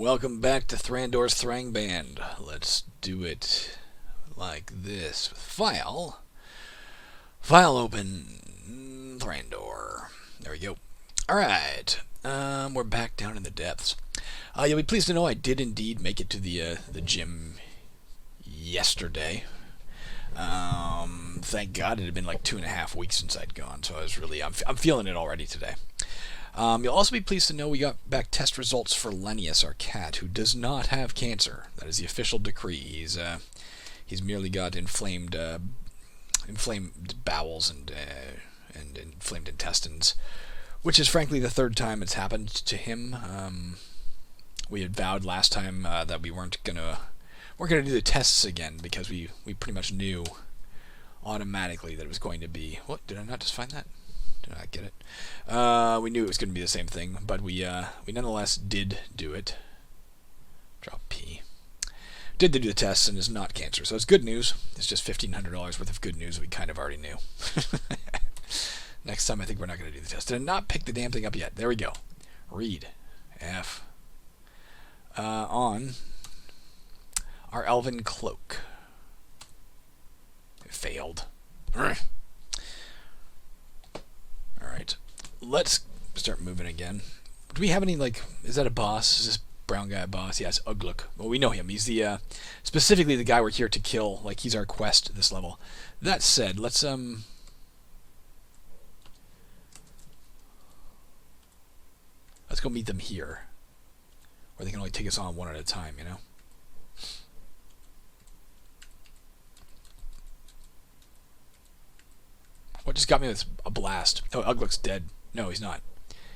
Welcome back to Thrandor's Angband. Let's do it like this. File open, Thrandor. There we go. Alright, we're back down in the depths. You'll be pleased to know I did indeed make it to the gym yesterday. Thank God it had been like 2.5 weeks since I'd gone, so I'm feeling it already today. You'll also be pleased to know we got back test results for Lennius, our cat, who does not have cancer. That is the official decree. He's merely got inflamed bowels and inflamed intestines, which is frankly the third time it's happened to him. We had vowed last time that we weren't gonna do the tests again because we pretty much knew automatically that it was going to be. What, did I not just find that? Did I get it? We knew it was going to be the same thing, but we nonetheless did do it. Drop P. Did do the tests, and it's not cancer, so it's good news. It's just $1,500 worth of good news we kind of already knew. Next time, I think we're not going to do the test. Did I not pick the damn thing up yet? There we go. Read. F. On our elven cloak. It failed. Alright, let's start moving again. Do we have any, is that a boss? Is this brown guy a boss? Yeah, it's Ugluk. Well, we know him. He's specifically the guy we're here to kill. He's our quest at this level. That said, let's go meet them here. Where they can only take us on one at a time, you know? What just got me with a blast? Oh, Ugluk's dead. No, he's not.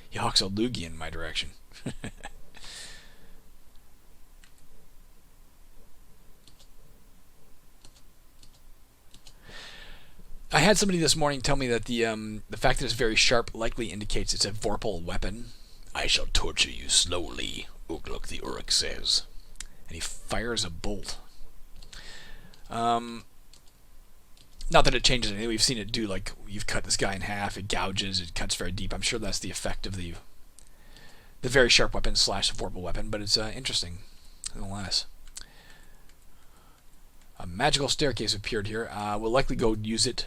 He hawks a loogie in my direction. I had somebody this morning tell me that the fact that it's very sharp likely indicates it's a Vorpal weapon. I shall torture you slowly, Ugluk the Uruk says. And he fires a bolt. Not that it changes anything. We've seen it do, you've cut this guy in half, it gouges, it cuts very deep. I'm sure that's the effect of the very sharp weapon / Vorpal weapon, but it's interesting, nonetheless. A magical staircase appeared here. We'll likely go use it.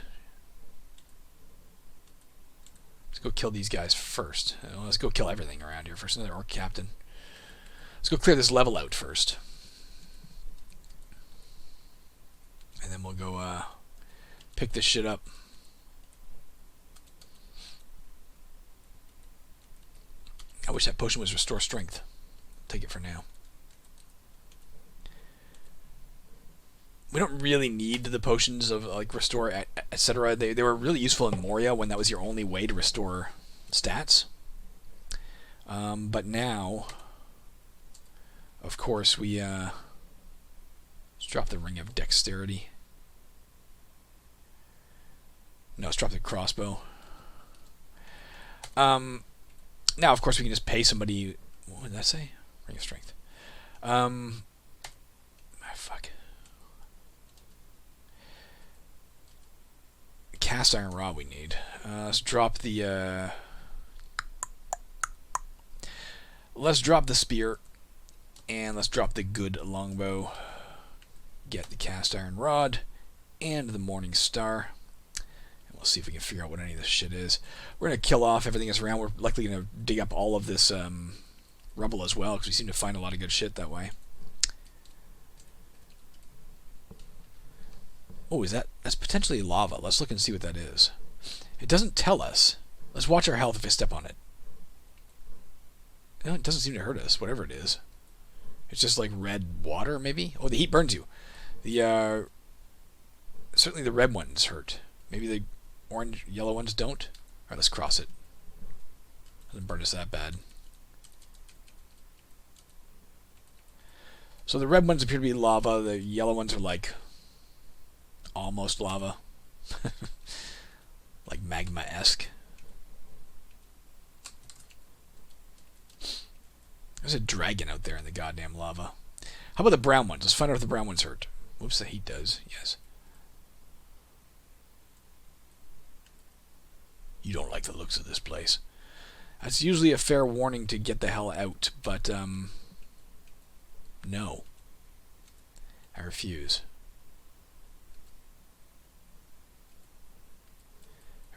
Let's go kill these guys first. Let's go kill everything around here first. Another orc captain. Let's go clear this level out first. And then we'll go, pick this shit up. I wish that potion was restore strength. I'll take it for now. We don't really need the potions of restore, etc. They were really useful in Moria when that was your only way to restore stats. But now, of course, let's drop the Ring of Dexterity. No, let's drop the crossbow. Now, of course, we can just pay somebody. What did that say? Ring of Strength. Fuck. Cast iron rod we need. Let's drop the. Let's drop the spear, and let's drop the good longbow. Get the cast iron rod and the morning star. We'll see if we can figure out what any of this shit is. We're going to kill off everything that's around. We're likely going to dig up all of this rubble as well, because we seem to find a lot of good shit that way. Oh, that's potentially lava. Let's look and see what that is. It doesn't tell us. Let's watch our health if I step on it. No, it doesn't seem to hurt us, whatever it is. It's just like red water, maybe? Oh, the heat burns you. Certainly the red ones hurt. Maybe the orange, yellow ones don't. Alright, let's cross it. Doesn't burn us that bad. So the red ones appear to be lava. The yellow ones are almost lava. Like magma-esque. There's a dragon out there in the goddamn lava. How about the brown ones? Let's find out if the brown ones hurt. Whoops, the heat does. Yes. You don't like the looks of this place. That's usually a fair warning to get the hell out, but No. I refuse.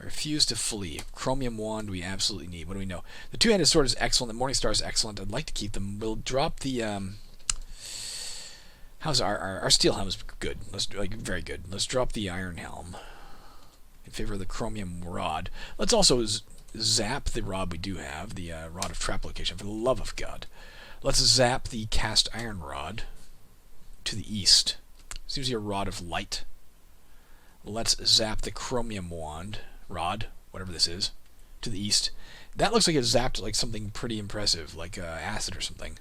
I refuse to flee. Chromium wand we absolutely need. What do we know? The two-handed sword is excellent. The Morning Star is excellent. I'd like to keep them. We'll drop the... how's our steel helm is good. Let's very good. Let's drop the iron helm in favor of the chromium rod. Let's also zap the rod we do have, the rod of trap location. For the love of God, let's zap the cast iron rod to the east. Seems to be a rod of light. Let's zap the chromium wand rod, whatever this is, to the east. That looks like it zapped like something pretty impressive, like acid or something.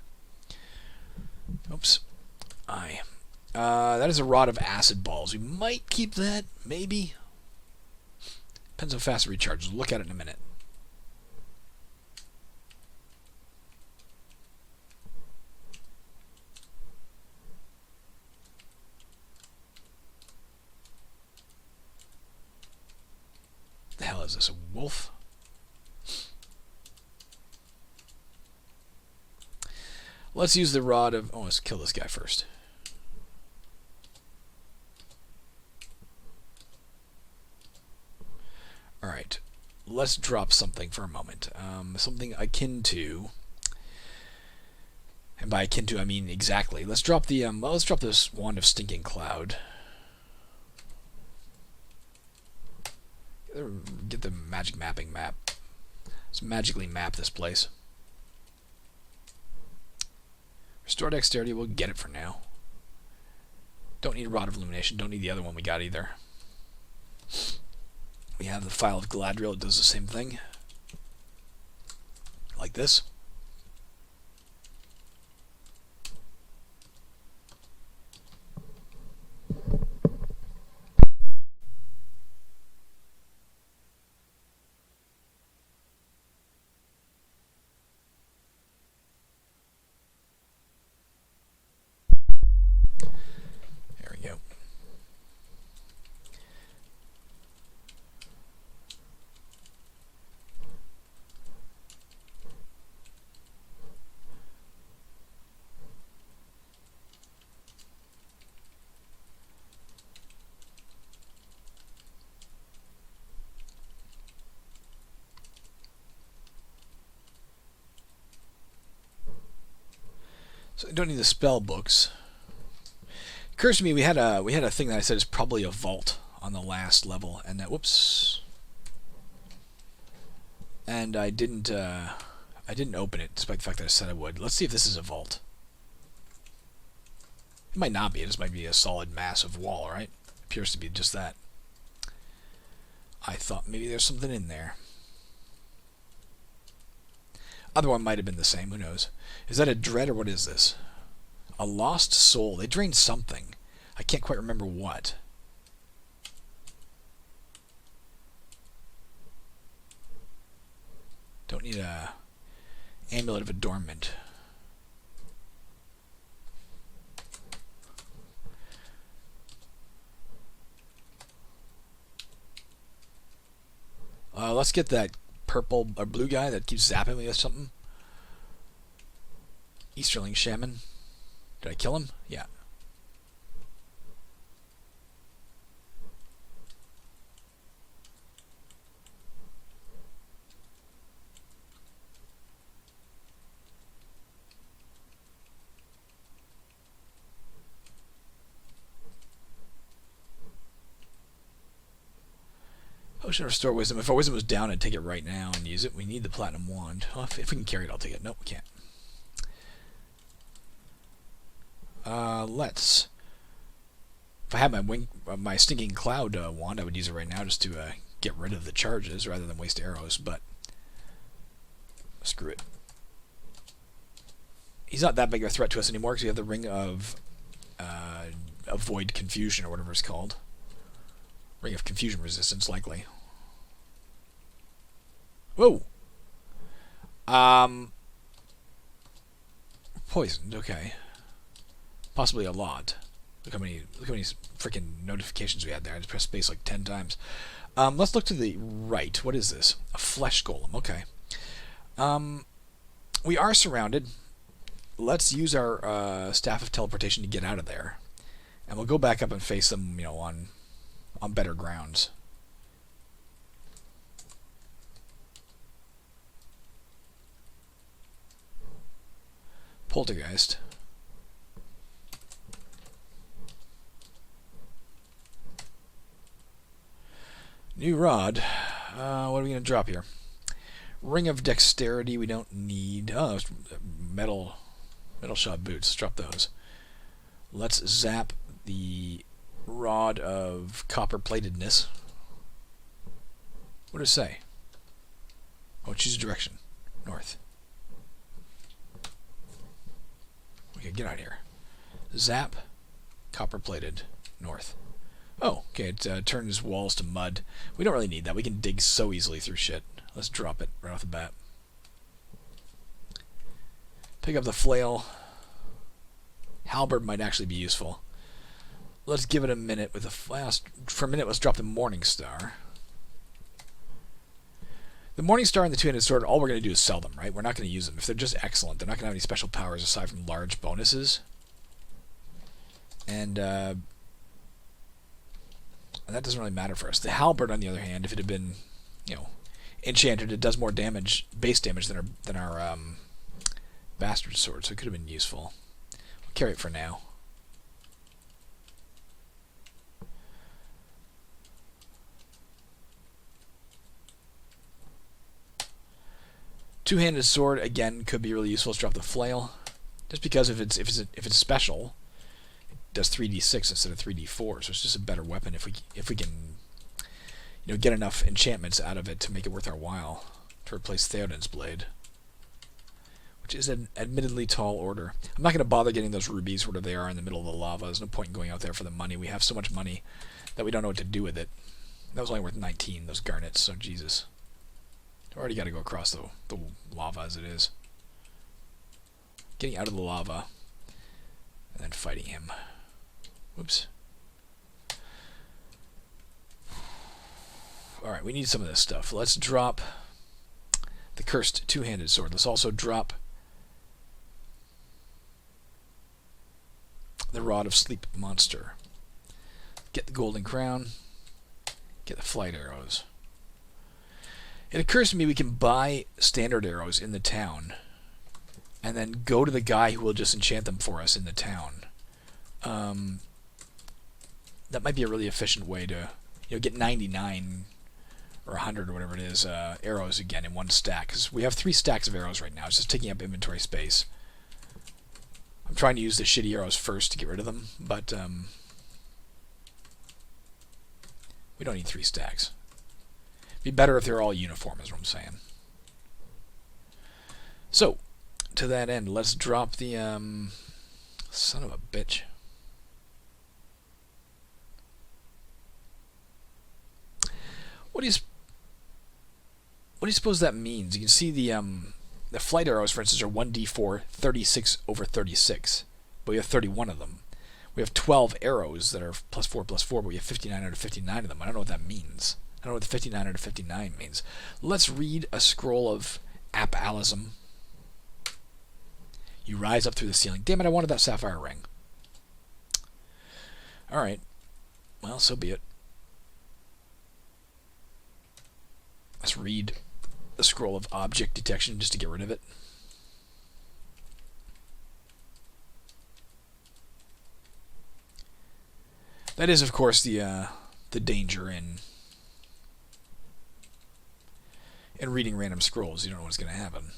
Oops. That is a rod of acid balls. We might keep that, maybe. Depends how fast it recharges. We'll look at it in a minute. The hell is this, a wolf? Let's use the rod of... Oh, let's kill this guy first. Alright. Let's drop something for a moment. Something akin to... And by akin to, I mean exactly. Let's drop the... well, let's drop this Wand of Stinking Cloud. Get the magic mapping map. Let's magically map this place. Restore dexterity, we'll get it for now. Don't need a Rod of Illumination, don't need the other one we got either. We have the File of Galadriel, it does the same thing. Like this. So I don't need the spell books. It occurs to me we had a thing that I said is probably a vault on the last level, and that whoops. And I didn't open it, despite the fact that I said I would. Let's see if this is a vault. It might not be. It just might be a solid massive wall, right? It appears to be just that. I thought maybe there's something in there. Other one might have been the same. Who knows? Is that a dread or what is this? A lost soul. They drained something. I can't quite remember what. Don't need a amulet of adornment. Let's get that purple or blue guy that keeps zapping me with something. Easterling Shaman. Did I kill him? Yeah. Potion restore wisdom. If our wisdom was down, I'd take it right now and use it. We need the platinum wand. Well, if we can carry it, I'll take it. Nope, we can't. Let's. If I had my stinking cloud wand, I would use it right now just to get rid of the charges rather than waste arrows. But screw it. He's not that big of a threat to us anymore because we have the ring of avoid confusion or whatever it's called. Ring of confusion resistance, likely. Whoa. Poisoned. Okay. Possibly a lot. Look how many freaking notifications we had there. I just pressed space like 10 times. Let's look to the right. What is this? A flesh golem. Okay. We are surrounded. let's use our Staff of Teleportation to get out of there. And we'll go back up and face them, on better grounds. Poltergeist. New rod. What are we going to drop here? Ring of Dexterity we don't need. Oh, metal shod boots. Let's drop those. Let's zap the Rod of Copper Platedness. What does it say? Oh, choose a direction. North. Okay, get out of here. Zap. Copper Plated. North. Oh, okay, it turns walls to mud. We don't really need that. We can dig so easily through shit. Let's drop it right off the bat. Pick up the flail. Halberd might actually be useful. Let's give it a minute with a flask. For a minute, let's drop the Morning Star. The Morning Star and the two-handed sword, all we're going to do is sell them, right? We're not going to use them. If they're just excellent, they're not going to have any special powers aside from large bonuses. And that doesn't really matter for us. The Halberd, on the other hand, if it had been, enchanted, it does more damage, base damage, than our Bastard Sword, so it could have been useful. We'll carry it for now. Two-handed sword again could be really useful. Let's drop the flail, just because if it's special, it does 3d6 instead of 3d4, so it's just a better weapon if we can get enough enchantments out of it to make it worth our while to replace Theoden's blade, which is an admittedly tall order. I'm not going to bother getting those rubies where they are in the middle of the lava. There's no point in going out there for the money. We have so much money that we don't know what to do with it. That was only worth 19, those garnets, so Jesus. I've already got to go across the lava as it is. Getting out of the lava and then fighting him. Whoops. Alright, we need some of this stuff. Let's drop the Cursed Two-Handed Sword. Let's also drop the Rod of Sleep Monster. Get the Golden Crown. Get the Flight Arrows. It occurs to me we can buy standard arrows in the town and then go to the guy who will just enchant them for us in the town. That might be a really efficient way to get 99 or 100 or whatever it is arrows again in one stack, because we have 3 stacks of arrows right now. It's just taking up inventory space. I'm trying to use the shitty arrows first to get rid of them, but we don't need 3 stacks. Be better if they're all uniform, is what I'm saying. So, to that end, let's drop the son of a bitch. What do you suppose that means? You can see the flight arrows, for instance, are 1d4, 36 over 36, but we have 31 of them. We have 12 arrows that are +4, +4, but we have 59 out of 59 of them. I don't know what that means. I don't know what the 59 out of 59 means. Let's read a scroll of Apalism. You rise up through the ceiling. Damn it, I wanted that sapphire ring. Alright. Well, so be it. Let's read the scroll of Object Detection just to get rid of it. That is, of course, the danger in reading random scrolls. You don't know what's going to happen.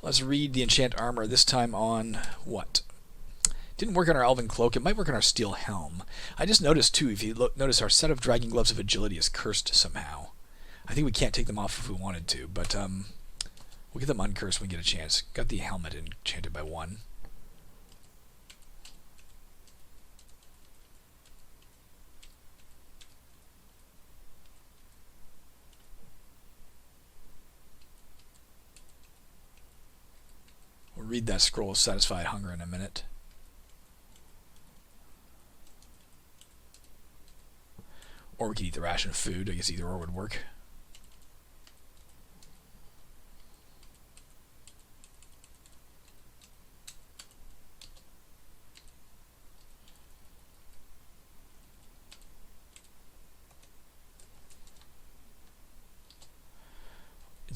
Let's read the Enchant Armor, this time on what? Didn't work on our Elven Cloak. It might work on our Steel Helm. I just noticed, too, if you notice, our set of Dragon Gloves of Agility is cursed somehow. I think we can't take them off if we wanted to, but we'll get them uncursed when we get a chance. Got the helmet enchanted by 1. We'll read that scroll of Satisfied Hunger in a minute. Or we could eat the ration of food. I guess either or would work.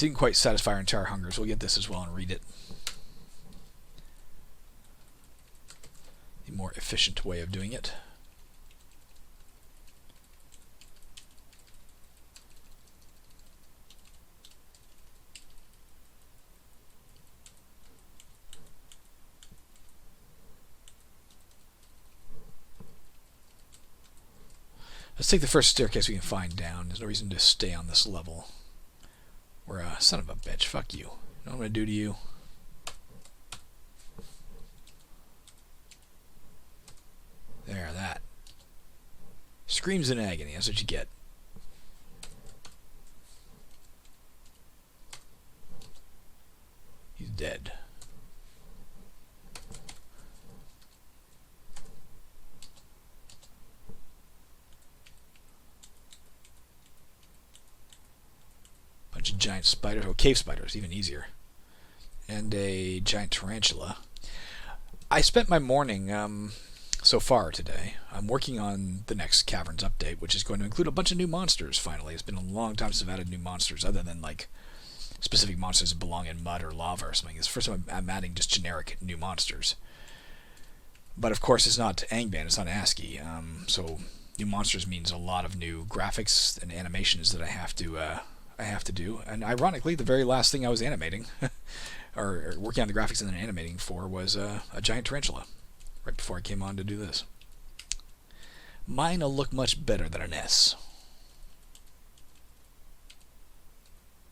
didn't quite satisfy our entire hunger, so we'll get this as well and read it. The more efficient way of doing it. Let's take the first staircase we can find down. There's no reason to stay on this level. We're a son of a bitch. Fuck you. You know what I'm going to do to you? There, that. Screams in agony. That's what you get. He's dead. Bunch of giant spiders. Oh, cave spiders. Even easier. And a giant tarantula. I spent my morning... so far today, I'm working on the next Caverns update, which is going to include a bunch of new monsters, finally. It's been a long time since I've added new monsters, other than, like, specific monsters that belong in mud or lava or something. It's the first time I'm adding just generic new monsters. But, of course, it's not Angband, it's not ASCII, so new monsters means a lot of new graphics and animations that I have to do. And, ironically, the very last thing I was animating, or working on the graphics and then animating for, was a giant tarantula. Right before I came on to do this. Mine'll look much better than an S.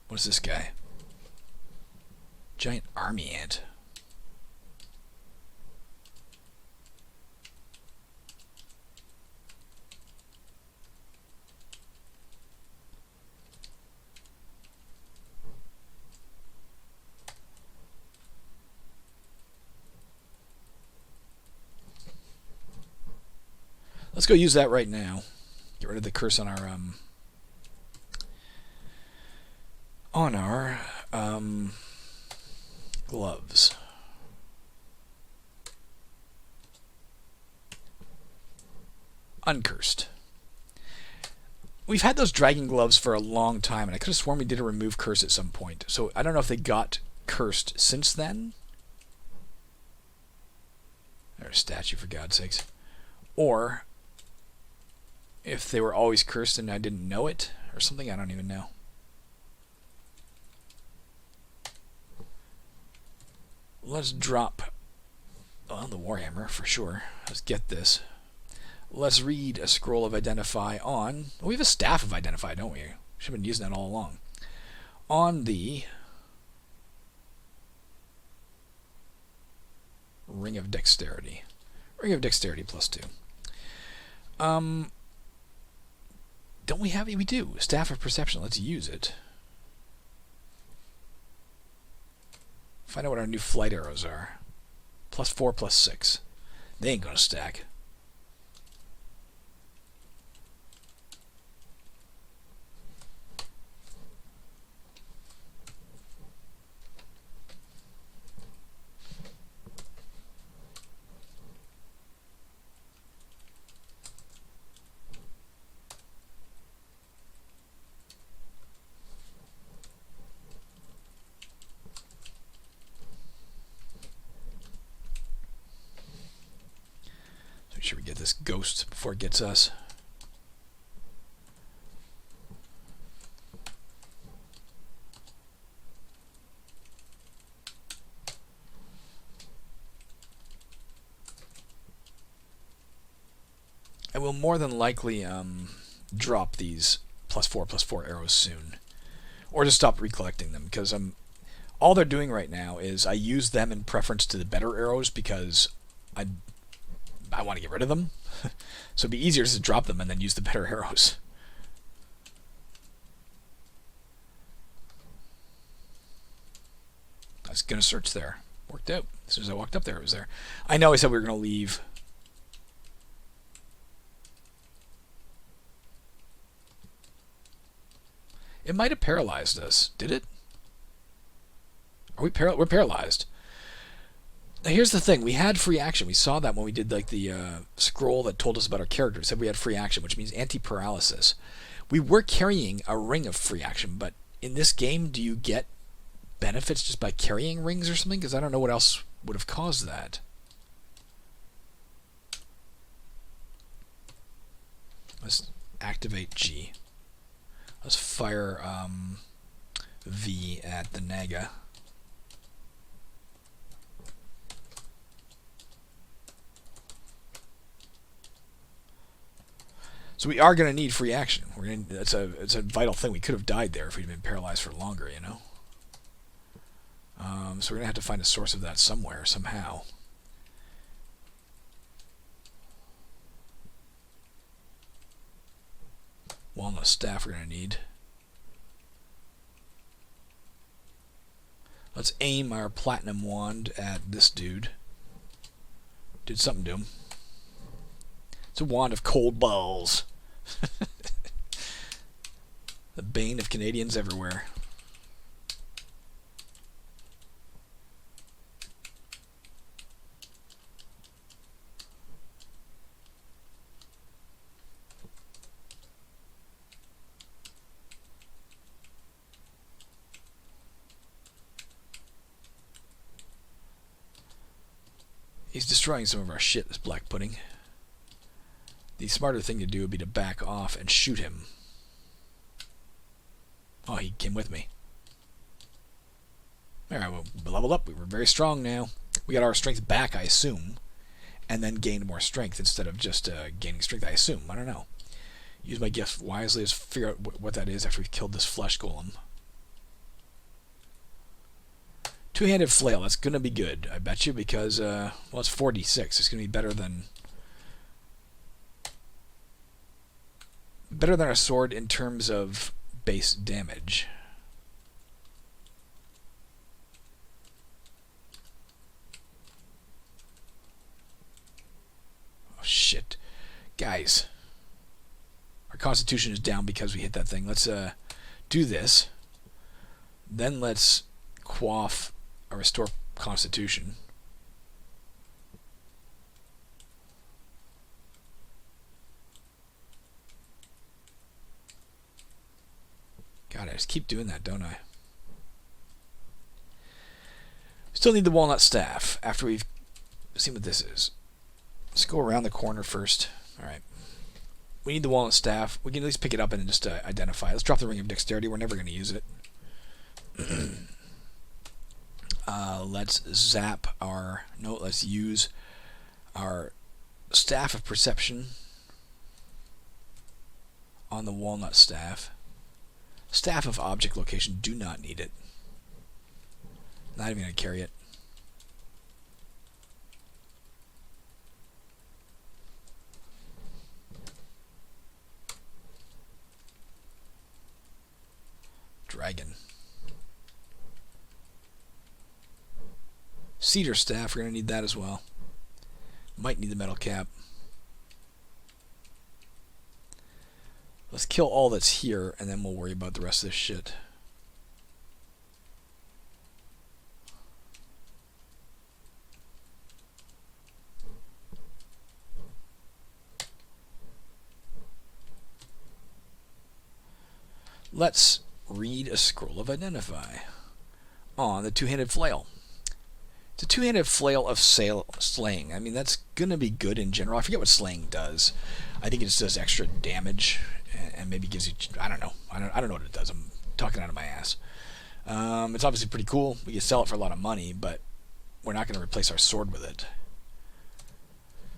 What is this guy? Giant army ant. Let's go use that right now. Get rid of the curse on our gloves. Uncursed. We've had those dragon gloves for a long time, and I could have sworn we did a remove curse at some point. So I don't know if they got cursed since then. There's a statue, for God's sakes. Or if they were always cursed and I didn't know it, or something, I don't even know. Let's drop the Warhammer, for sure. Let's get this. Let's read a scroll of Identify on... Oh, we have a staff of Identify, don't we? Should have been using that all along. On the... Ring of Dexterity. Ring of Dexterity +2. Don't we have it? We do. Staff of Perception. Let's use it. Find out what our new flight arrows are. +4, +6. They ain't gonna stack. Make sure we get this ghost before it gets us. I will more than likely drop these +4/+4 arrows soon, or just stop recollecting them, because all they're doing right now is I use them in preference to the better arrows because I want to get rid of them. So it'd be easier just to drop them and then use the better arrows. I was going to search there. Worked out. As soon as I walked up there, it was there. I know I said we were going to leave. It might have paralyzed us. Did it? Are we we're paralyzed. Now here's the thing. We had free action. We saw that when we did like the scroll that told us about our character. It said we had free action, which means anti-paralysis. We were carrying a ring of free action, but in this game, do you get benefits just by carrying rings or something? Because I don't know what else would have caused that. Let's activate G. Let's fire V at the Naga. So we are going to need free action. It's a vital thing. We could have died there if we'd been paralyzed for longer, you know. So we're going to have to find a source of that somewhere, somehow. Walnut staff we're going to need. Let's aim our platinum wand at this dude. Did something to him. It's a wand of cold balls. The bane of Canadians everywhere. He's destroying some of our shit, this black pudding. The smarter thing to do would be to back off and shoot him. Oh, he came with me. Alright, well, we leveled up. We were very strong now. We got our strength back, I assume. And then gained more strength instead of just gaining strength, I assume. I don't know. Use my gift wisely. Let's figure out what that is after we've killed this flesh golem. Two-handed flail. That's going to be good, I bet you, because, well, it's 4d6. It's going to be better than a sword in terms of base damage. Oh, shit. Guys. Our constitution is down because we hit that thing. Let's do this. Then let's quaff or restore constitution. God, I just keep doing that, don't I? Still need the walnut staff after we've seen what this is. Let's go around the corner first. Alright. We need the walnut staff. We can at least pick it up and just identify. Let's drop the ring of dexterity. We're never going to use it. Let's zap our... No, let's use our staff of perception on the walnut staff. Staff of object location, do not need it. Not even going to carry it. Dragon. Cedar staff, we're going to need that as well. Might need the metal cap. Let's kill all that's here, and then we'll worry about the rest of this shit. Let's read a scroll of identify on the two-handed flail. It's a two-handed flail of slaying. I mean, that's gonna be good in general. I forget what slaying does. I think it just does extra damage and maybe gives you... I don't know. I don't know what it does. I'm talking out of my ass. It's obviously pretty cool. We can sell it for a lot of money, but we're not going to replace our sword with it.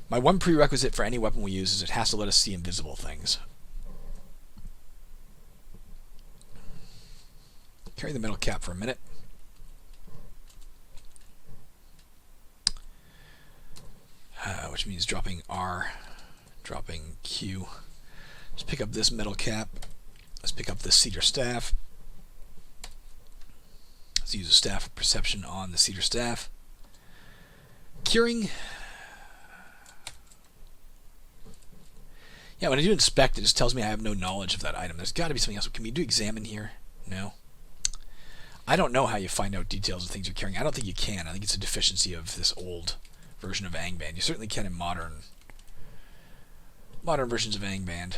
My one prerequisite for any weapon we use is it has to let us see invisible things. Carry the metal cap for a minute. Which means dropping R, dropping Q. Let's pick up this metal cap. Let's pick up this cedar staff. Let's use a staff of perception on the cedar staff. Curing. Yeah, when I do inspect, it just tells me I have no knowledge of that item. There's got to be something else. Can we do examine here? No. I don't know how you find out details of things you're carrying. I don't think you can. I think it's a deficiency of this old version of Angband. You certainly can in modern versions of Angband.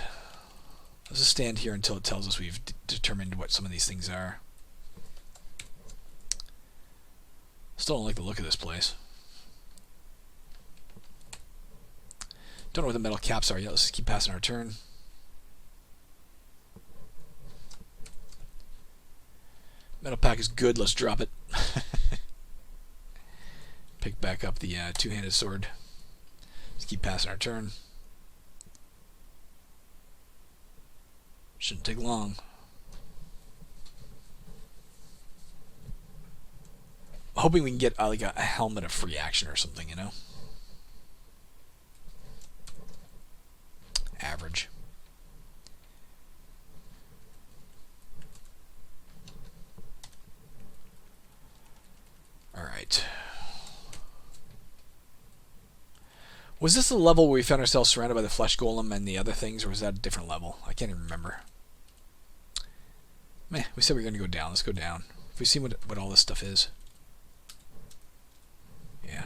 Let's just stand here until it tells us we've determined what some of these things are. Still don't like the look of this place. Don't know what the metal caps are yet. Let's just keep passing our turn. Metal pack is good. Let's drop it. Pick back up the two-handed sword. Just keep passing our turn. Shouldn't take long. I'm hoping we can get like a helmet of free action or something, you know? Average. Alright. Was this the level where we found ourselves surrounded by the flesh golem and the other things, or was that a different level? I can't even remember. Meh, we said we were going to go down. Let's go down. If we see what all this stuff is. Yeah.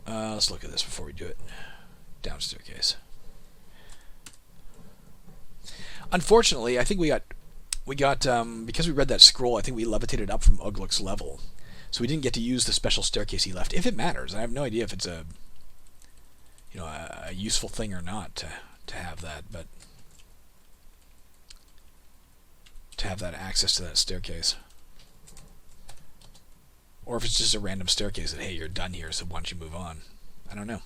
Let's look at this before we do it. Down staircase. Unfortunately, I think we got because we read that scroll, I think we levitated up from Ugluk's level. So we didn't get to use the special staircase he left. If it matters, I have no idea if it's a useful thing or not to have that, but to have that access to that staircase. Or if it's just a random staircase that, hey, you're done here, so why don't you move on? I don't know.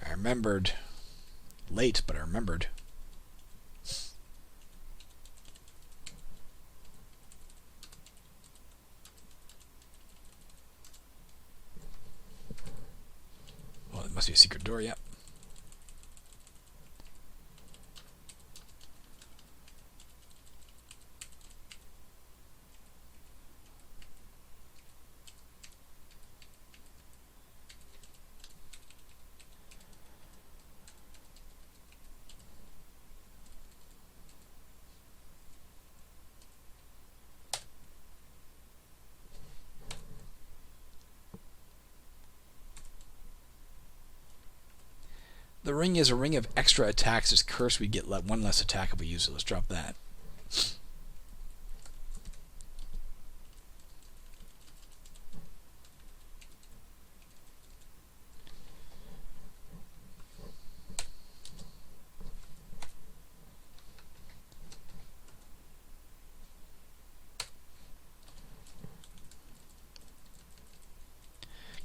I remembered. Late, but I remembered. Well, it must be a secret door, yep. The ring is a ring of extra attacks. As curse, we get one less attack if we use it. Let's drop that.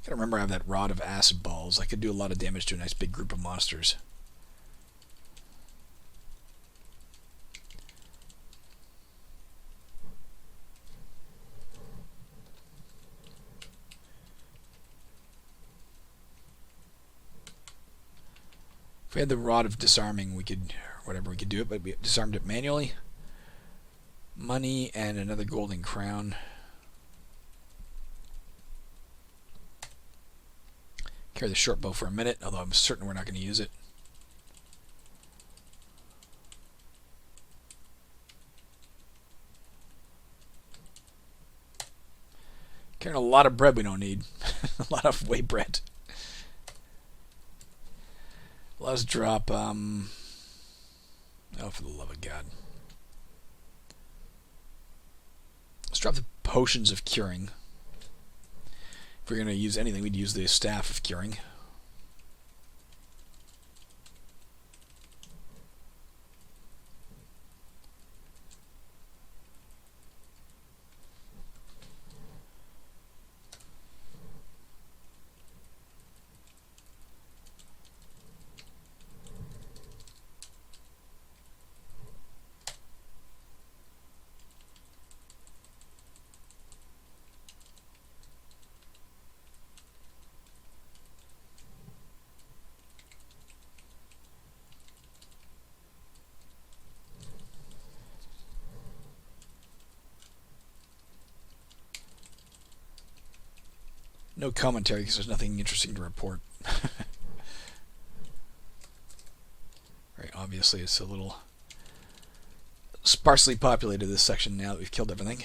Gotta remember I have that rod of acid balls. I could do a lot of damage to a nice big group of monsters. If we had the rod of disarming, we could, or whatever, we could do it, but we disarmed it manually. Money and another golden crown. Carry the short bow for a minute, although I'm certain we're not going to use it. Carrying a lot of bread we don't need. A lot of whey bread. Let's drop, oh, for the love of God. Let's drop the potions of curing. If we're going to use anything, we'd use the staff of curing. No commentary because there's nothing interesting to report. obviously it's a little sparsely populated, this section, now that we've killed everything.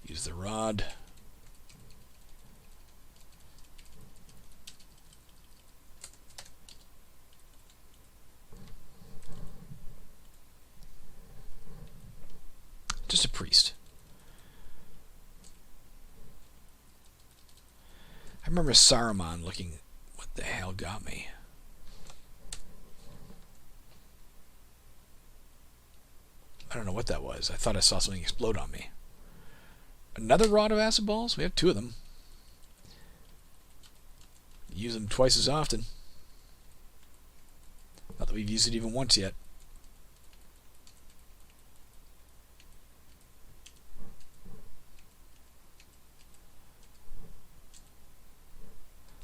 Use the rod. Just a priest. I remember Saruman looking, what the hell got me? I don't know what that was. I thought I saw something explode on me. Another rod of acid balls? We have 2 of them. Use them twice as often. Not that we've used it even once yet.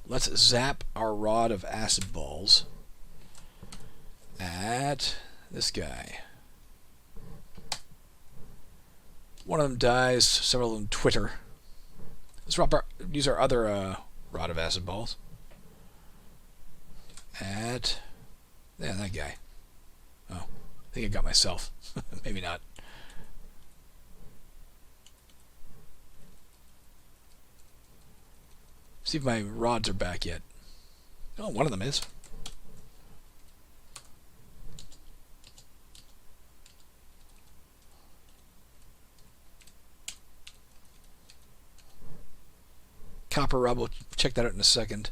Let's zap our rod of acid balls at this guy. One of them dies, several of them twitter. Let's use our other rod of acid balls at, yeah, that guy. Oh, I think I got myself. Maybe not. See if my rods are back yet. Oh, one of them is. Copper rod, we'll check that out in a second.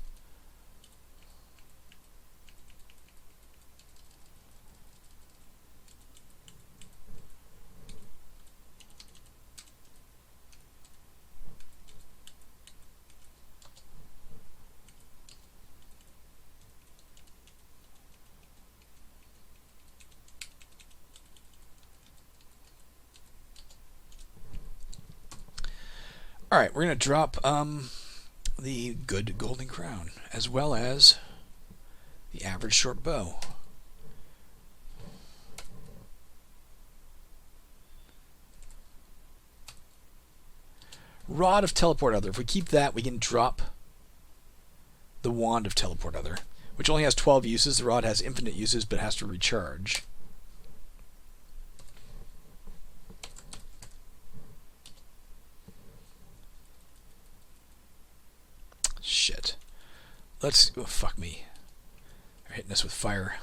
Alright, we're going to drop the good golden crown, as well as the average short bow. Rod of Teleport Other. If we keep that, we can drop the Wand of Teleport Other, which only has 12 uses. The rod has infinite uses, but has to recharge. Shit. Let's... Oh, fuck me. They're hitting us with fire.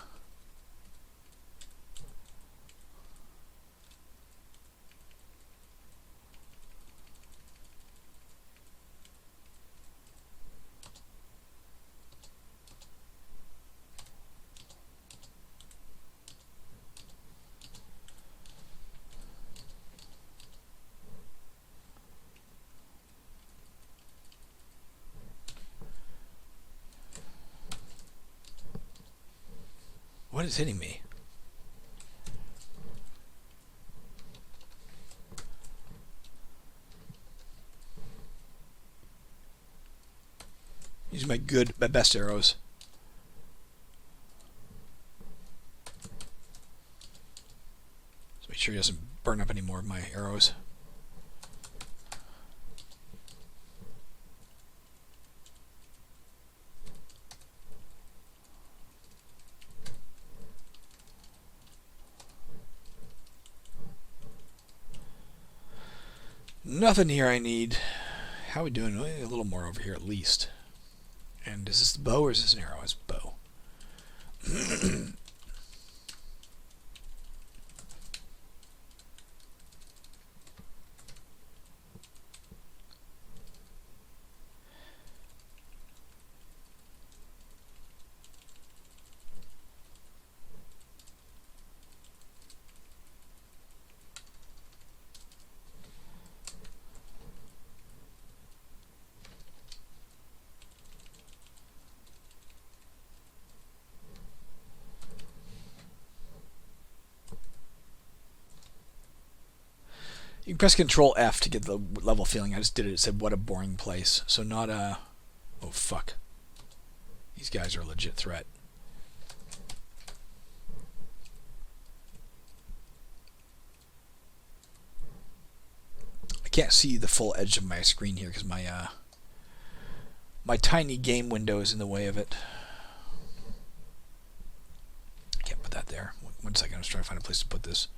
What is hitting me? Use my best arrows. So make sure he doesn't burn up any more of my arrows. Nothing here I need. How are we doing? A little more over here at least. And is this the bow or is this an arrow? It's bow. You can press Control F to get the level feeling. I just did it. It said, what a boring place. So not a... Oh, fuck. These guys are a legit threat. I can't see the full edge of my screen here because my My tiny game window is in the way of it. Can't put that there. 1 second, I was trying to find a place to put this.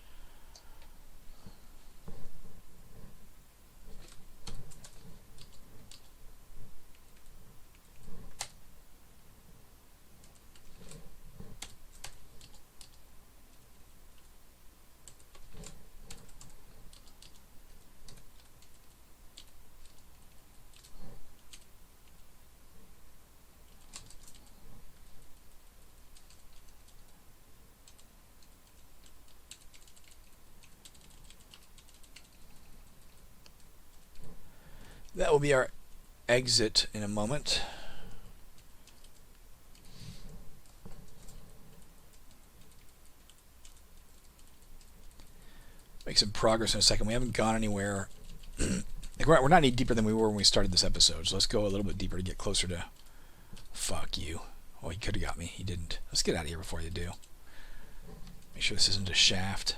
That will be our exit in a moment. Make some progress in a second. We haven't gone anywhere. We're not any deeper than we were when we started this episode, so let's go a little bit deeper to get closer to... Fuck you. Oh, he could have got me. He didn't. Let's get out of here before you do. Make sure this isn't a shaft.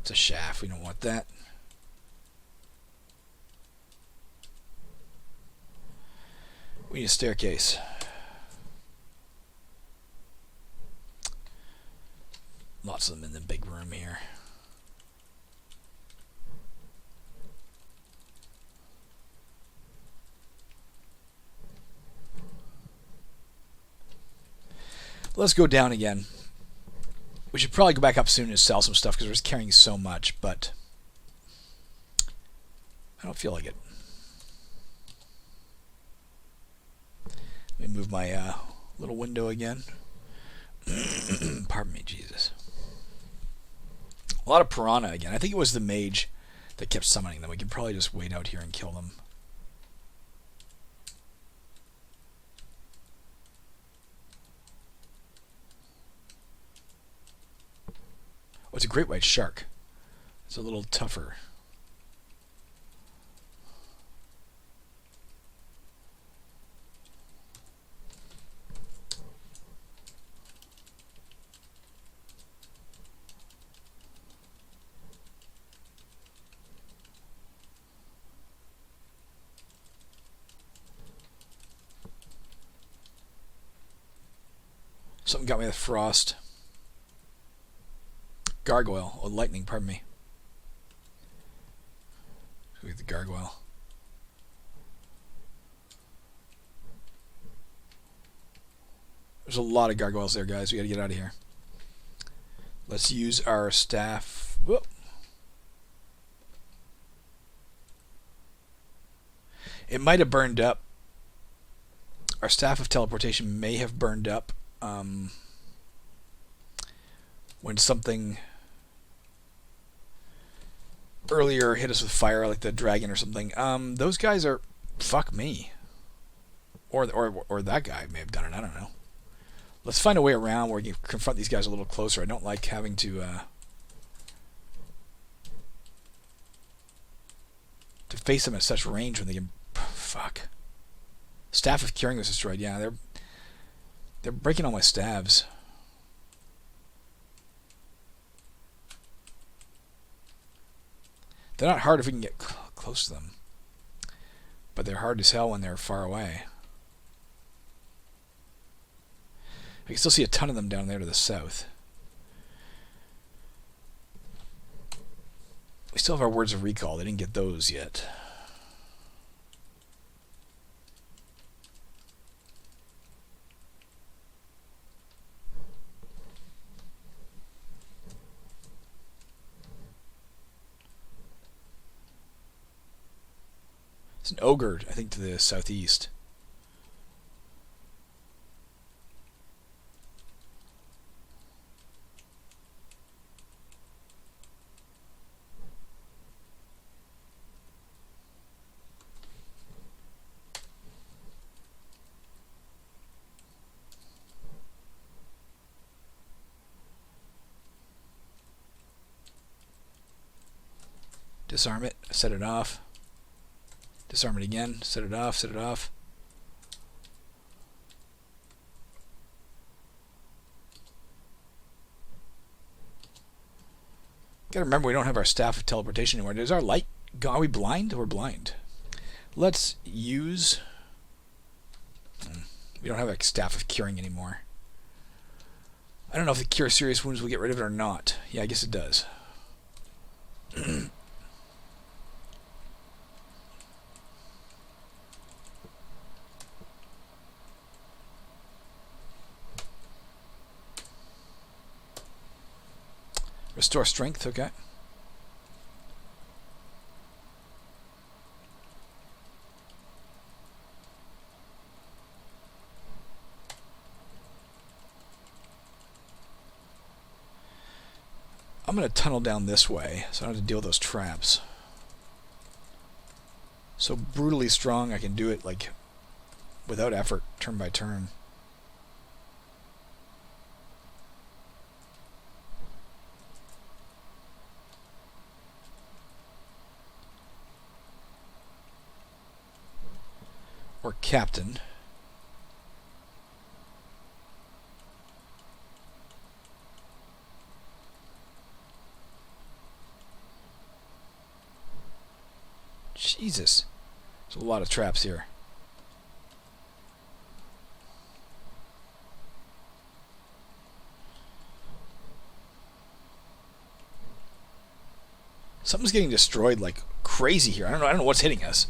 It's a shaft. We don't want that. We need a staircase. Lots of them in the big room here. Let's go down again. We should probably go back up soon and sell some stuff because we're just carrying so much, but I don't feel like it. Let me move my little window again. Pardon me, Jesus. A lot of piranha again. I think it was the mage that kept summoning them. We can probably just wait out here and kill them. Oh, it's a great white shark. It's a little tougher. Something got me with frost. Gargoyle. Oh, lightning, pardon me. Look at the gargoyle. There's a lot of gargoyles there, guys. We gotta get out of here. Let's use our staff. Whoop. It might have burned up. Our staff of teleportation may have burned up when something earlier hit us with fire, like the dragon or something. Those guys are... Fuck me. Or that guy may have done it. I don't know. Let's find a way around where we can confront these guys a little closer. I don't like having to face them at such range when they can... Fuck. Staff of Curing was destroyed. Yeah, they're breaking all my staves. They're not hard if we can get close to them. But they're hard as hell when they're far away. I can still see a ton of them down there to the south. We still have our words of recall. They didn't get those yet. It's an ogre, I think, to the southeast. Disarm it, set it off. Disarm it again, set it off, set it off. Gotta remember we don't have our staff of teleportation anymore. Is our light gone? Are we blind? We're blind. Let's use... We don't have a staff of curing anymore. I don't know if the cure serious wounds will get rid of it or not. Yeah, I guess it does. Restore strength, okay. I'm going to tunnel down this way, so I don't have to deal with those traps. So brutally strong, I can do it like without effort, turn by turn. Or captain. Jesus. There's a lot of traps here. Something's getting destroyed like crazy here. I don't know what's hitting us.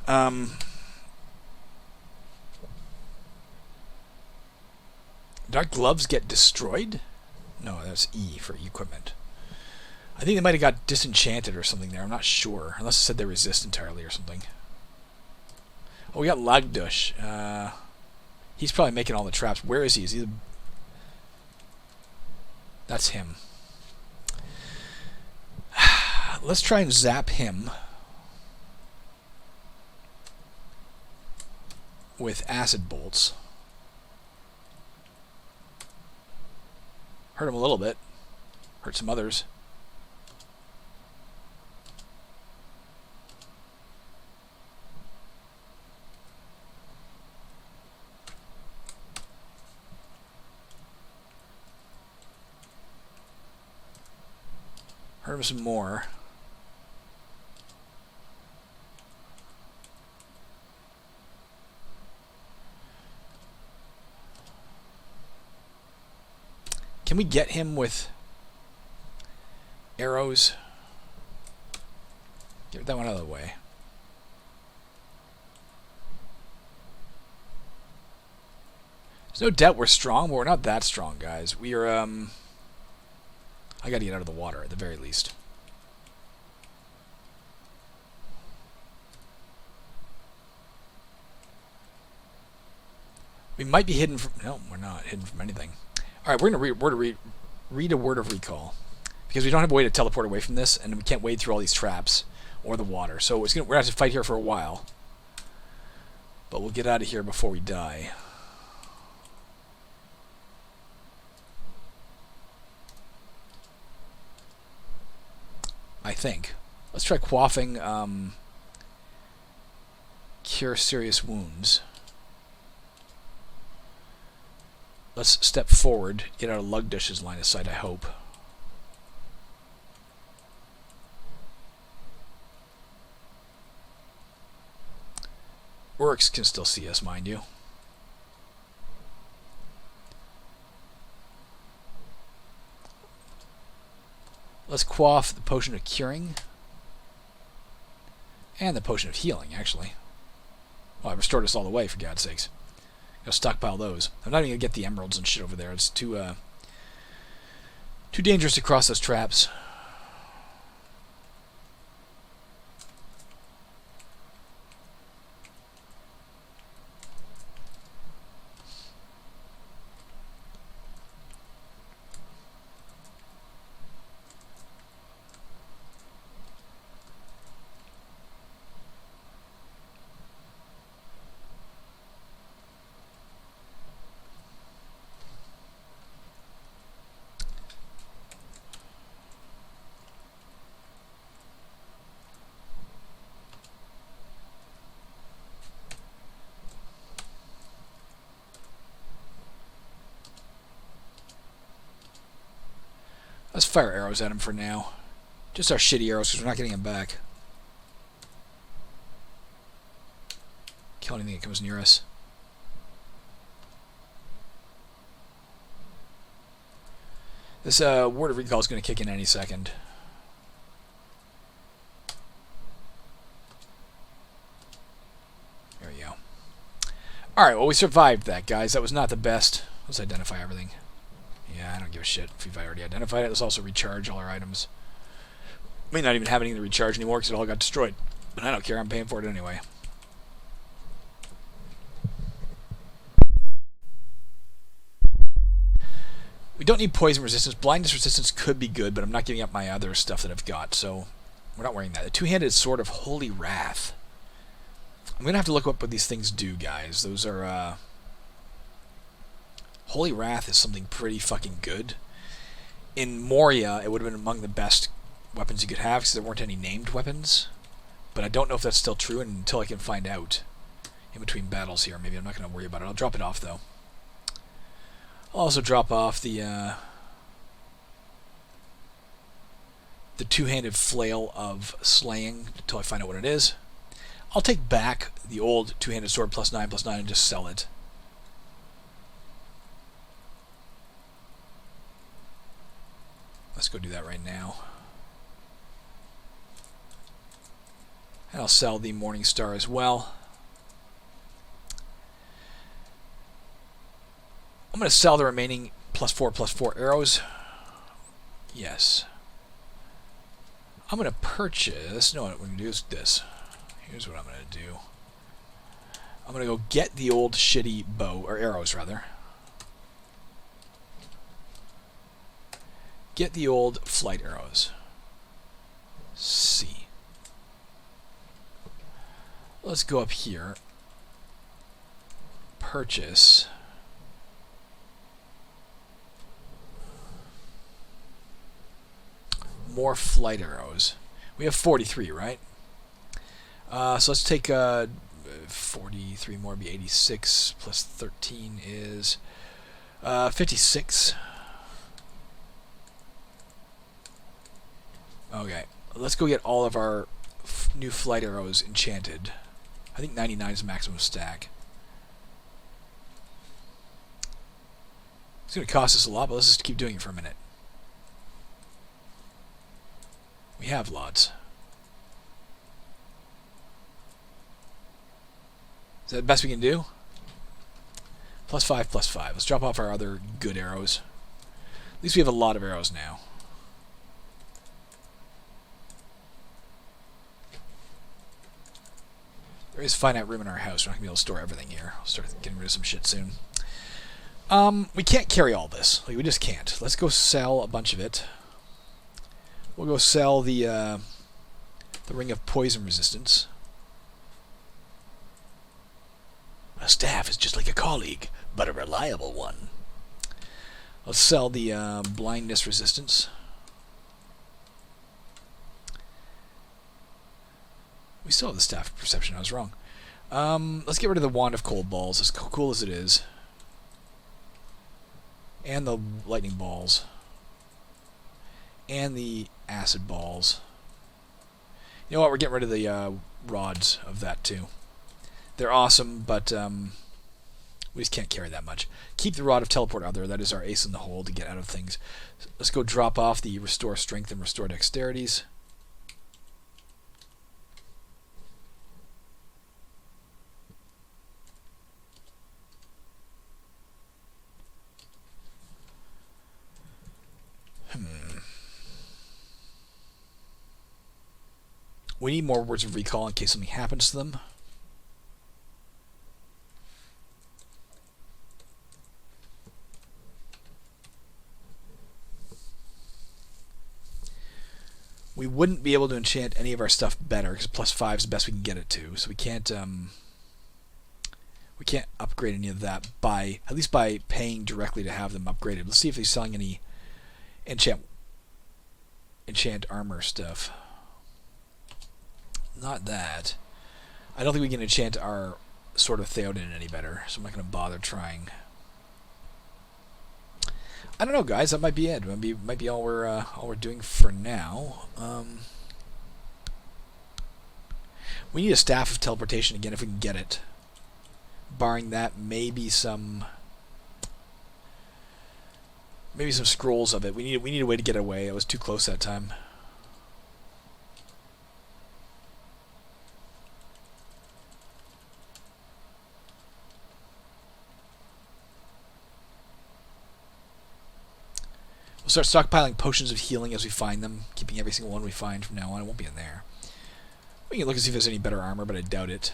Did our gloves get destroyed? No, that's E for equipment. I think they might have got disenchanted or something there. I'm not sure. Unless it said they resist entirely or something. Oh, we got Lugdush. He's probably making all the traps. Where is he? Is he the... That's him. Let's try and zap him with acid bolts. Hurt him a little bit. Hurt some others. Hurt him some more. Can we get him with arrows? Get that one out of the way. There's no doubt we're strong, but we're not that strong, guys. We are, I gotta get out of the water, at the very least. We might be hidden from... No, we're not hidden from anything. Alright, we're going to read a word of recall. Because we don't have a way to teleport away from this, and we can't wade through all these traps or the water. So we're going to have to fight here for a while. But we'll get out of here before we die. I think. Let's try quaffing cure serious wounds. Let's step forward, get out of Lugdush's line of sight, I hope. Orcs can still see us, mind you. Let's quaff the potion of curing. And the potion of healing, actually. Well, I restored us all the way, for God's sakes. Gotta stockpile those. I'm not even gonna get the emeralds and shit over there. It's too dangerous to cross those traps. Let's fire arrows at him for now. Just our shitty arrows, because we're not getting them back. Kill anything that comes near us. This word of recall is going to kick in any second. There we go. Alright, well, we survived that, guys. That was not the best. Let's identify everything. Yeah, I don't give a shit if we've already identified it. Let's also recharge all our items. May not even have any to recharge anymore because it all got destroyed. But I don't care. I'm paying for it anyway. We don't need poison resistance. Blindness resistance could be good, but I'm not giving up my other stuff that I've got, so we're not wearing that. The two-handed sword of Holy Wrath. I'm going to have to look up what these things do, guys. Those are, Holy Wrath is something pretty fucking good. In Moria, it would have been among the best weapons you could have, because there weren't any named weapons. But I don't know if that's still true until I can find out in between battles here. Maybe I'm not going to worry about it. I'll drop it off, though. I'll also drop off the two-handed flail of slaying until I find out what it is. I'll take back the old two-handed sword +9/+9 and just sell it. Let's go do that right now. And I'll sell the Morning Star as well. I'm going to sell the remaining +4/+4 arrows. Yes. I'm going to purchase... No, what we're going to do is this. Here's what I'm going to do. I'm going to go get the old shitty bow, or arrows, rather. Get the old flight arrows. C. Let's go up here. Purchase... more flight arrows. We have 43, right? So let's take 43 more, be 86, plus 13 is 56. Okay, let's go get all of our new flight arrows enchanted. I think 99 is the maximum stack. It's going to cost us a lot, but let's just keep doing it for a minute. We have lots. Is that the best we can do? +5/+5. Let's drop off our other good arrows. At least we have a lot of arrows now. There is finite room in our house. We're not going to be able to store everything here. I'll start getting rid of some shit soon. We can't carry all this. Like, we just can't. Let's go sell a bunch of it. We'll go sell the Ring of Poison Resistance. A staff is just like a colleague, but a reliable one. Let's sell the Blindness Resistance. We still have the Staff of Perception. I was wrong. Let's get rid of the Wand of Cold Balls, as cool as it is. And the Lightning Balls. And the Acid Balls. You know what? We're getting rid of the rods of that too. They're awesome, but we just can't carry that much. Keep the Rod of Teleport out there. That is our ace in the hole to get out of things. Let's go drop off the Restore Strength and Restore Dexterities. We need more words of recall in case something happens to them. We wouldn't be able to enchant any of our stuff better because +5 is the best we can get it to. So we can't upgrade any of that at least by paying directly to have them upgraded. Let's see if they're selling any enchant armor stuff. Not that. I don't think we can enchant our Sword of Theoden any better, so I'm not going to bother trying. I don't know, guys. That might be it. Might be all we're doing for now. We need a Staff of Teleportation again if we can get it. Barring that, maybe some scrolls of it. We need a way to get away. I was too close that time. We'll start stockpiling potions of healing as we find them, keeping every single one we find from now on. It won't be in there. We can look and see if there's any better armor, but I doubt it.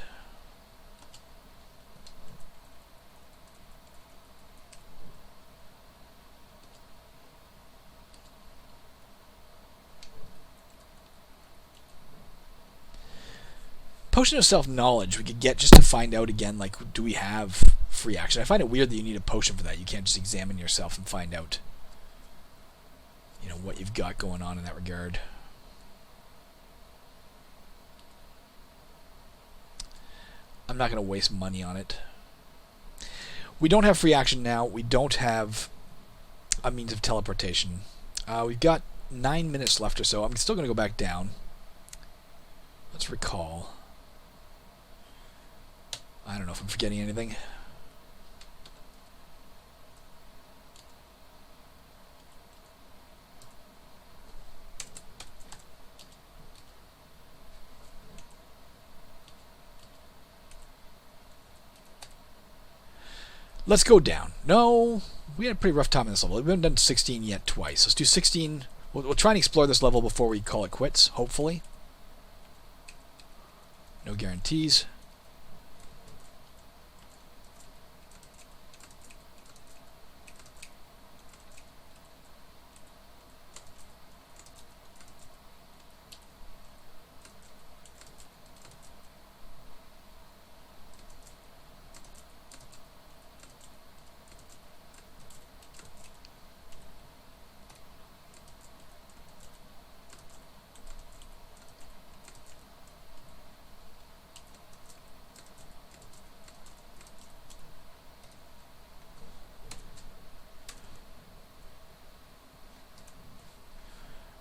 Potion of self-knowledge we could get just to find out again, like, do we have free action? I find it weird that you need a potion for that. You can't just examine yourself and find out, you know, what you've got going on in that regard. I'm not going to waste money on it. We don't have free action now. We don't have a means of teleportation. We've got 9 minutes left or so. I'm still going to go back down. Let's recall. I don't know if I'm forgetting anything. Let's go down. No, we had a pretty rough time in this level. We haven't done 16 yet twice. Let's do 16. We'll try and explore this level before we call it quits, hopefully. No guarantees.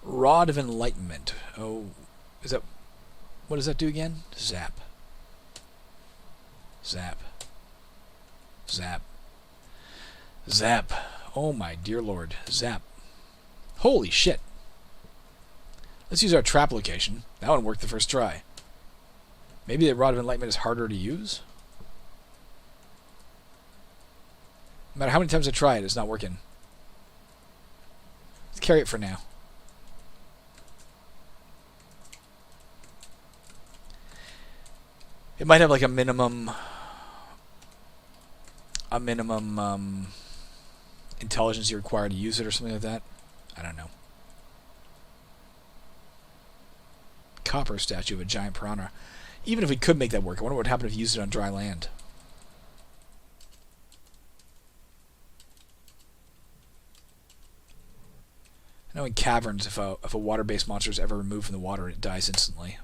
Rod of Enlightenment. Oh, is that... What does that do again? Zap. Zap. Zap. Zap. Oh my dear lord. Zap. Holy shit. Let's use our trap location. That one worked the first try. Maybe the Rod of Enlightenment is harder to use? No matter how many times I try it, it's not working. Let's carry it for now. It might have like a minimum intelligence you require to use it or something like that. I don't know. Copper statue of a giant piranha. Even if we could make that work, I wonder what would happen if you used it on dry land. I know in caverns, if a water-based monster is ever removed from the water, it dies instantly.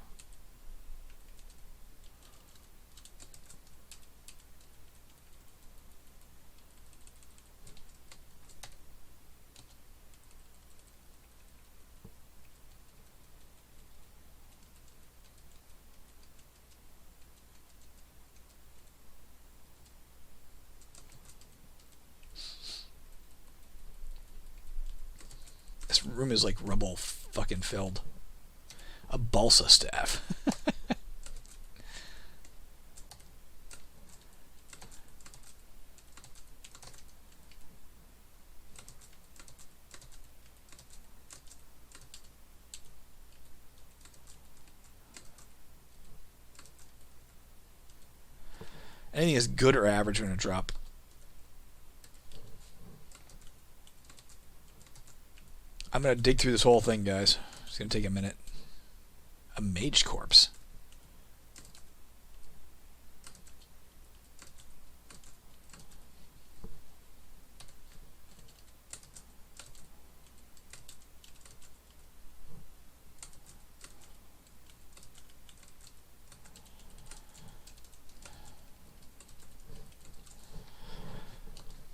This room is like rubble fucking filled. A balsa staff. Anything is good or average, we're going to drop. I'm going to dig through this whole thing, guys. It's going to take a minute. A mage corpse.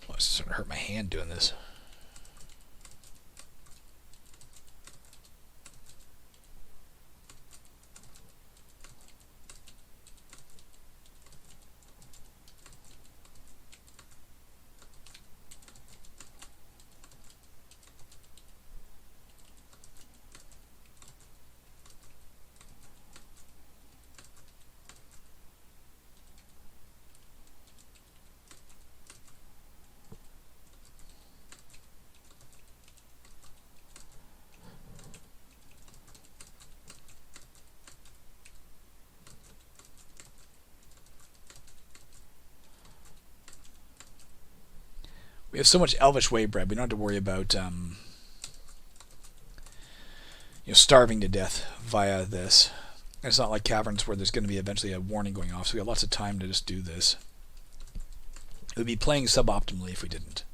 Oh, it's starting to hurt my hand doing this. We have so much elvish wave bread, we don't have to worry about starving to death via this. And it's not like caverns where there's going to be eventually a warning going off, so we got lots of time to just do this. It would be playing suboptimally if we didn't.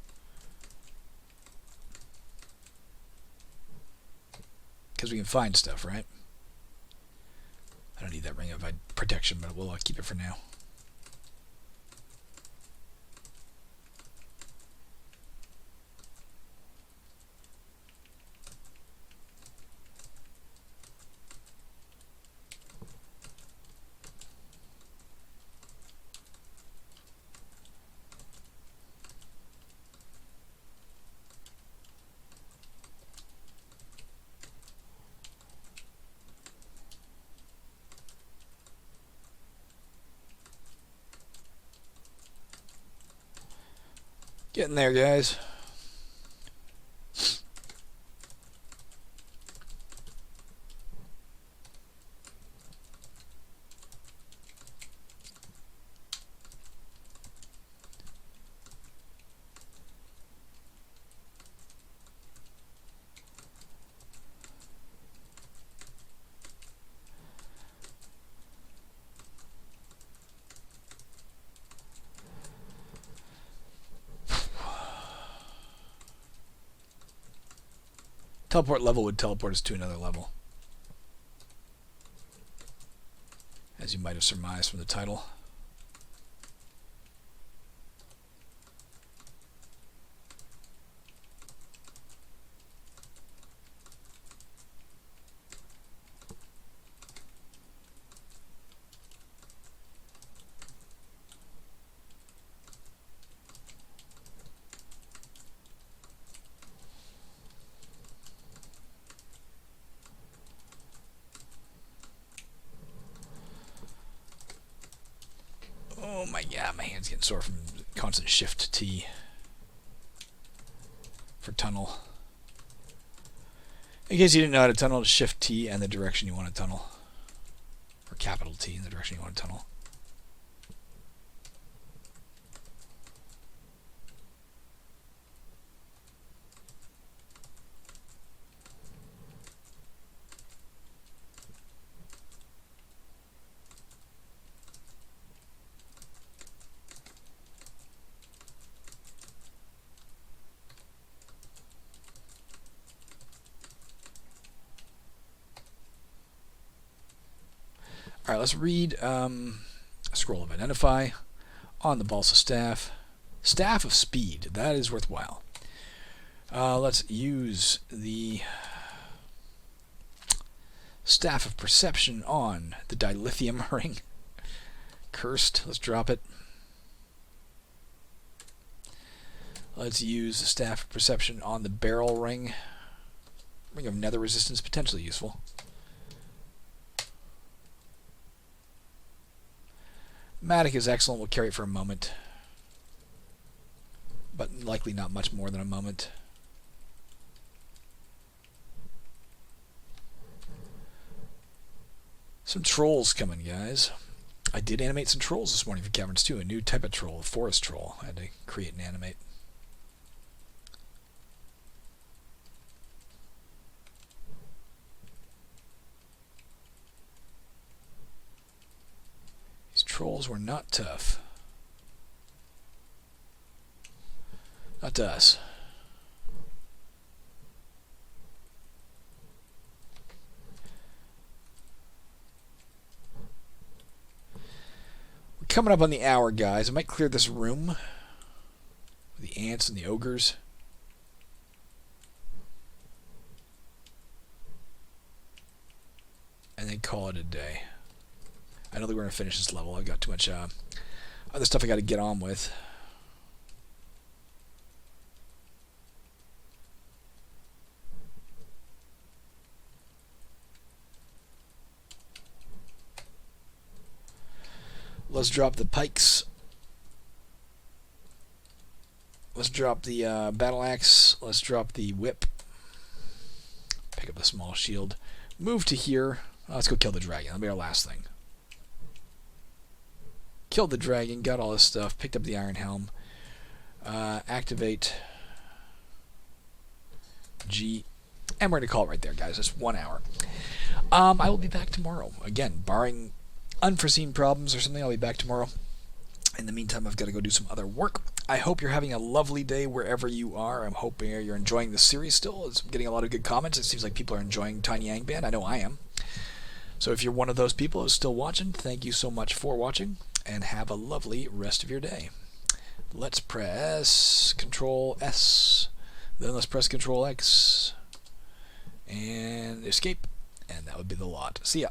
Because we can find stuff, right? I don't need that ring of protection, but we'll keep it for now. Getting there, guys. Teleport level would teleport us to another level, as you might have surmised from the title. Oh my god, my hand's getting sore from constant shift T for tunnel. In case you didn't know how to tunnel, shift T and the direction you want to tunnel. Or capital T in the direction you want to tunnel. Alright, let's read Scroll of Identify on the Balsa Staff. Staff of Speed, that is worthwhile. Let's use the Staff of Perception on the Dilithium Ring. Cursed, let's drop it. Let's use the Staff of Perception on the Barrel Ring. Ring of Nether Resistance, potentially useful. Matic is excellent, we'll carry it for a moment. But likely not much more than a moment. Some trolls coming, guys. I did animate some trolls this morning for Caverns too. A new type of troll, a forest troll. I had to create and animate. Trolls were not tough. Not to us. We're coming up on the hour, guys. I might clear this room. The ants and the ogres. And then call it a day. I don't think we're going to finish this level. I've got too much other stuff I got to get on with. Let's drop the pikes. Let's drop the battle axe. Let's drop the whip. Pick up the small shield. Move to here. Let's go kill the dragon. That'll be our last thing. Killed the dragon, got all this stuff, picked up the iron helm. activate G, and we're going to call it right there, guys. It's 1 hour. I will be back tomorrow. Again, barring unforeseen problems or something, I'll be back tomorrow. In the meantime, I've got to go do some other work. I hope you're having a lovely day wherever you are. I'm hoping you're enjoying the series still. It's getting a lot of good comments. It seems like people are enjoying Tiny Angband. I know I am. So if you're one of those people who's still watching, thank you so much for watching, and have a lovely rest of your day. Let's press Control S, then let's press Control X, and escape, and that would be the lot. See ya.